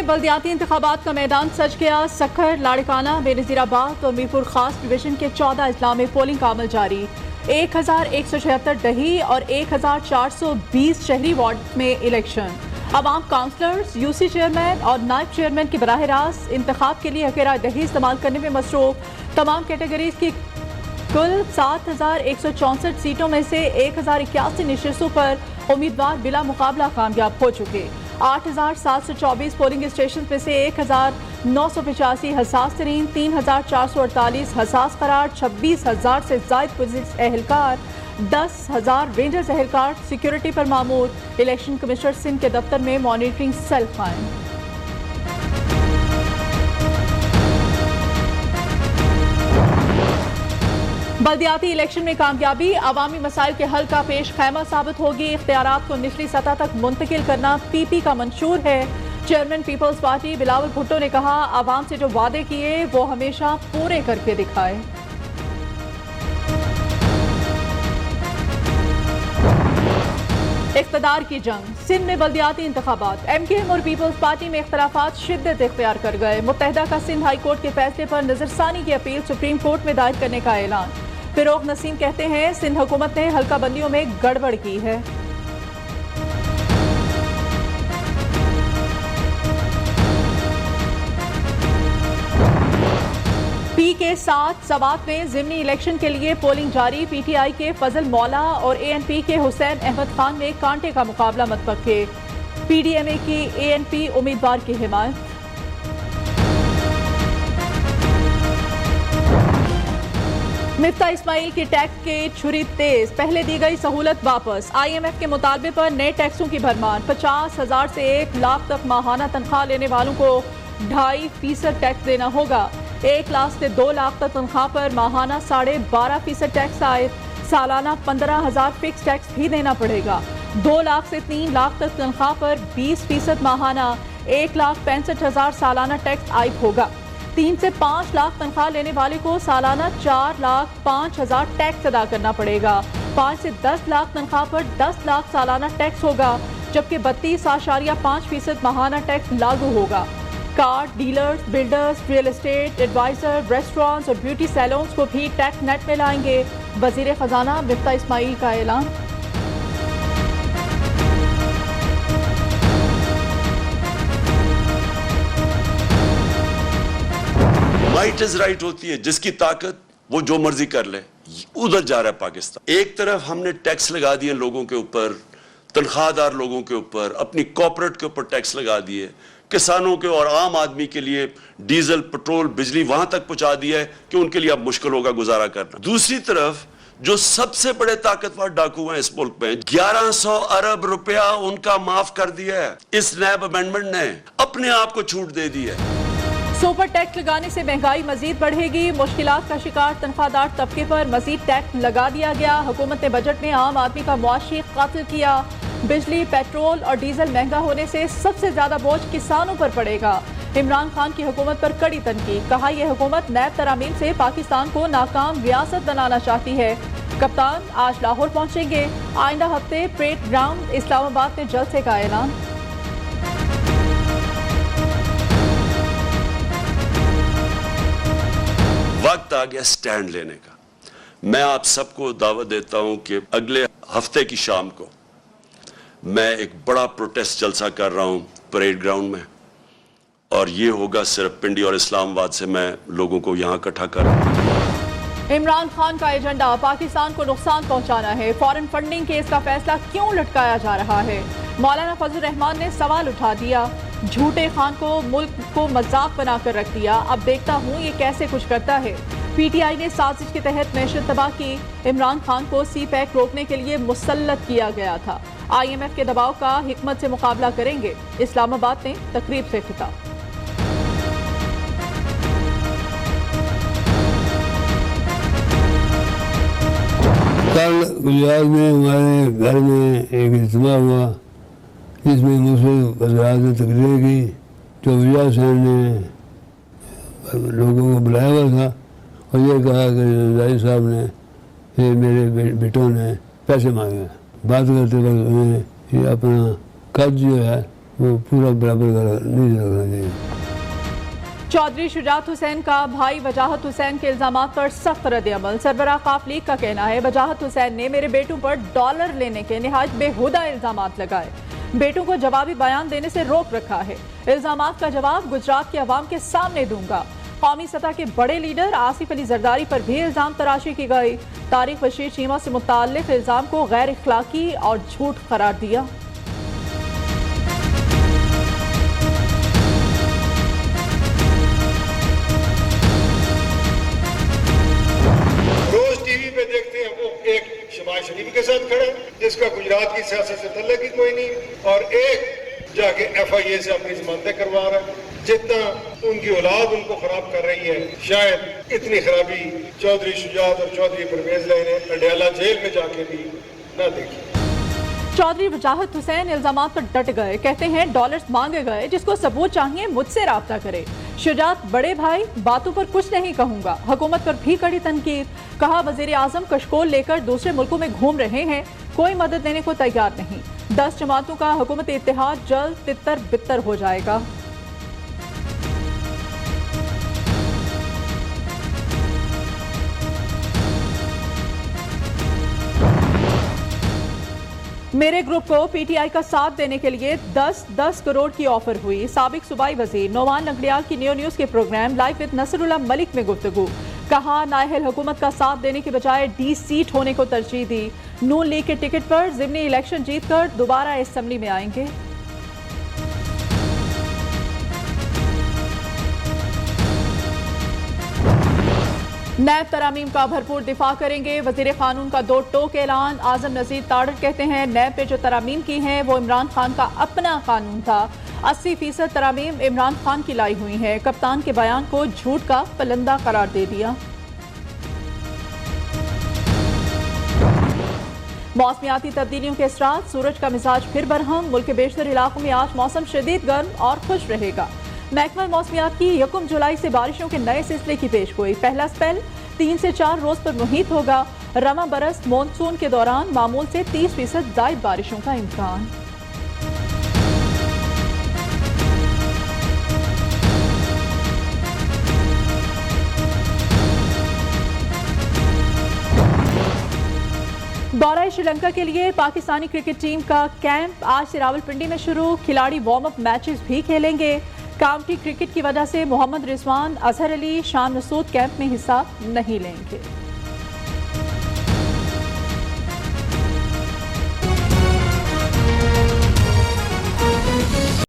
में बल्दियाती इंतखाबात का मैदान सज गया। सखर, लाड़काना, बेनज़ीराबाद और मीरपुर खास डिवीजन के 14 अजला में पोलिंग का अमल जारी। 1176 दही और 1420 शहरी वार्ड में इलेक्शन। अवाम काउंसलर्स, यूसी चेयरमैन और नायब चेयरमैन के बराह रास्त इंतखाब के लिए हकेरा दही इस्तेमाल करने में मसरूफ। तमाम कैटेगरीज की कुल 7164 सीटों में से 1081 नशिस्तों पर उम्मीदवार बिला मुकाबला कामयाब हो चुके। 8724 पोलिंग स्टेशन में से 1985 हसास तरीन, 3448 हसास करार, 26,000 से जायद पुलिस एहलकार, 10,000 रेंजर्स एहलकार सिक्योरिटी पर मामूर। इलेक्शन कमिश्नर सिंध के दफ्तर में मॉनिटरिंग सेल कायम। बल्दियाती इलेक्शन में कामयाबी अवामी मसाइल के हल का पेश खैमा साबित होगी। इख्तियारात को निचली सतह तक मुंतकिल करना पीपी का मंशूर है। Chairman Peoples Party Bilawal Bhutto ने कहा, आवाम से जो वादे किए वो हमेशा पूरे करके दिखाए। इख्तिदार की जंग, सिंध में बल्दियाती इंतखाबात। एमकेएम और पीपल्स पार्टी में इख्तलाफात शिद्दत इख्तियार कर गए। मुत्तहिदा का सिंध हाई कोर्ट के फैसले पर नजरसानी की अपील सुप्रीम कोर्ट में दायर करने का ऐलान। फिरोग नसीम कहते हैं, सिंध हुकूमत ने हल्का बंदियों में गड़बड़ की है। पी के साथ सवात में ज़िमनी इलेक्शन के लिए पोलिंग जारी। पीटीआई के फजल मौला और एएनपी के हुसैन अहमद खान में कांटे का मुकाबला मतपक्के। पीडीएमए की एएनपी उम्मीदवार की हिमायत। मिफ्ता इस्माइल की टैक्स के छुरी तेज, पहले दी गई सहूलत वापस। IMF के मुतालबे पर नए टैक्सों की भरमार। 50,000 से 1 लाख तक माहाना तनख्वाह लेने वालों को 2.5% टैक्स देना होगा। 1 लाख से 2 लाख तक तनख्वाह पर माहाना 12.5% टैक्स आयद। सालाना 15,000 फिक्स टैक्स भी देना पड़ेगा। 2 लाख से 3 लाख तक तनख्वाह पर 20% माहाना 1,65,000 सालाना टैक्स आयद होगा। 3 से 5 लाख तनख्वाह लेने वाले को सालाना 4,05,000 टैक्स अदा करना पड़ेगा। 5 से 10 लाख तनख्वाह पर 10 लाख सालाना टैक्स होगा, जबकि 32.5% माहाना टैक्स लागू होगा। Car dealers, builders, real estate adviser, restaurants और ब्यूटी सैलून्स को भी टैक्स नेट में लाएंगे। वजीर खजाना मिफ्ता इस्माइल का ऐलान। राइट इज राइट होती है, जिसकी ताकत वो जो मर्जी कर ले। उधर जा रहा है पाकिस्तान। एक तरफ हमने टैक्स लगा दिए लोगों के ऊपर, तनख्वाहदार लोगों के ऊपर, अपनी कॉर्पोरेट के ऊपर टैक्स लगा दिए, किसानों के और आम आदमी के लिए डीजल, पेट्रोल, बिजली वहां तक पहुंचा दिया है कि उनके लिए अब मुश्किल होगा गुजारा करना। दूसरी तरफ जो सबसे बड़े ताकतवर डाकू हैं इस मुल्क में, 1100 अरब रुपया उनका माफ कर दिया है इस नैब अमेंडमेंट ने। अपने आप को छूट दे दी है। सुपर टैक्स लगाने से महंगाई मजीद बढ़ेगी। मुश्किलात का शिकार तनख्वाहदार तबके पर मजीद टैक्स लगा दिया गया। हुकूमत ने बजट में आम आदमी का मुआशी कत्ल किया। बिजली, पेट्रोल और डीजल महंगा होने से सबसे ज्यादा बोझ किसानों पर पड़ेगा। इमरान खान की हुकूमत पर कड़ी तनकीद, कहा यह हुकूमत नैब तरामीम से पाकिस्तान को नाकाम रियासत बनाना चाहती है। कप्तान आज लाहौर पहुंचेंगे। आइंदा हफ्ते परेड ग्राउंड इस्लामाबाद में जलसे का ऐलान। वक्त आ गया स्टैंड लेने का। मैं आप सबको दावत देता हूं कि अगले हफ्ते की शाम को मैं एक बड़ा प्रोटेस्ट जलसा कर रहा हूं परेड ग्राउंड में, और ये होगा सिर्फ पिंडी और इस्लामाबाद से मैं लोगों को यहां इकट्ठा कर रहा हूं। इमरान खान का एजेंडा पाकिस्तान को नुकसान पहुंचाना है। फॉरेन फंडिंग केस का फैसला क्यों लटकाया जा रहा है? मौलाना फजल रहमान ने सवाल उठा दिया। झूठे खान को मुल्क को मजाक बनाकर रख दिया। अब देखता हूँ ये कैसे कुछ करता है। पीटीआई ने साजिश के तहत मैशत तबाह की। इमरान खान को CPEC रोकने के लिए मुसल्लत किया गया था। IMF के दबाव का हिकमत से मुकाबला करेंगे। इस्लामाबाद ने तकरीब से खिताब। कल गुजरात में हमारे घर में एक इज्तिमा हुआ, जिसमें मुस्लिम हज़रात ने तकरीर की। तो वज़ीर साहब ने लोगों को बुलाया हुआ था और ये कहा कि रज़ाई साहब ने, ये मेरे बेटों ने पैसे मांगे। बात करते वक्त उन्हें ये अपना कद जो है वो पूरा बराबर का नहीं रखना चाहिए। चौधरी शुजात हुसैन का भाई वजाहत हुसैन के इल्जामात पर सख्त रद्द-ए-अमल। सरबराह काफ लीग का कहना है वजाहत हुसैन ने मेरे बेटों पर डॉलर लेने के निहायत बेहुदा इल्जामात लगाए, बेटों को जवाबी बयान देने से रोक रखा है। इल्जामात का जवाब गुजरात के अवाम के सामने दूंगा। कौमी सतह के बड़े लीडर आसिफ अली जरदारी पर भी इल्जाम तराशी की गई। तारिक बशीर चीमा से मुताल्लिक इल्जाम को गैर इखलाकी और झूठ करार दिया। देखते हैं वो एक शहबाज शरीफ के साथ खड़ा है जिसका गुजरात की सियासत से तल्लुक ही कोई नहीं, और एक जाके FIA से अपनी जमानतें करवा रहा है। जितना उनकी औलाद उनको खराब कर रही है, शायद इतनी खराबी चौधरी शुजात और चौधरी परवेज लाई ने अडयाला जेल में जाके भी ना देखी। चौधरी वजाहत हुसैन इल्जामात पर डट गए, कहते हैं डॉलर्स मांगे गए, जिसको सबूत चाहिए मुझसे राब्ता करे। शुजात बड़े भाई बातों पर कुछ नहीं कहूंगा, हुकूमत पर भी कड़ी तनकीद। कहा वजीर आजम कशकोल लेकर दूसरे मुल्कों में घूम रहे हैं, कोई मदद देने को तैयार नहीं। 10 जमातों का हुकूमत इत्तेहाद जल्द तितर बितर हो जाएगा। मेरे ग्रुप को PTI का साथ देने के लिए 10-10 करोड़ की ऑफर हुई। साबिक सूबाई वजीर नोमान लंगड़ियाल की न्यू न्यूज़ के programme live with Nasrullah Malik में गुफ्तगू। कहा नाअहल हुकूमत का साथ देने के बजाय D सीट होने को तरजीह दी। नून लीग के टिकट पर ज़िमनी इलेक्शन जीतकर दोबारा असेंबली में आएंगे। नैब तरामीम का भरपूर दिफा करेंगे, वजीर कानून का 2 टोक ऐलान। आजम नजीर ताड़र कहते हैं नैब पे जो तरामीम की हैं वो इमरान खान का अपना कानून था। 80% तरामीम इमरान खान की लाई हुई है। कप्तान के बयान को झूठ का पलंदा करार दे दिया। मौसमियाती तब्दीलियों के असरात, सूरज का मिजाज फिर बरहम। मुल्क के बेशतर इलाकों में आज मौसम शदीद गर्म और खुश रहेगा। महकमा मौसमियात की 1 जुलाई से बारिशों के नए सिलसिले की पेशगोई। पहला स्पेल 3 से 4 रोज पर मुहित होगा। रमा बरस मानसून के दौरान मामूल से 30% ज़ायद बारिशों का इम्कान। दौरा श्रीलंका के लिए पाकिस्तानी क्रिकेट टीम का कैंप आज से रावलपिंडी में शुरू। खिलाड़ी वार्म अप मैचेस भी खेलेंगे। काउंटी क्रिकेट की वजह से मोहम्मद रिजवान, अजहर अली, शान मसूद कैंप में हिस्सा नहीं लेंगे।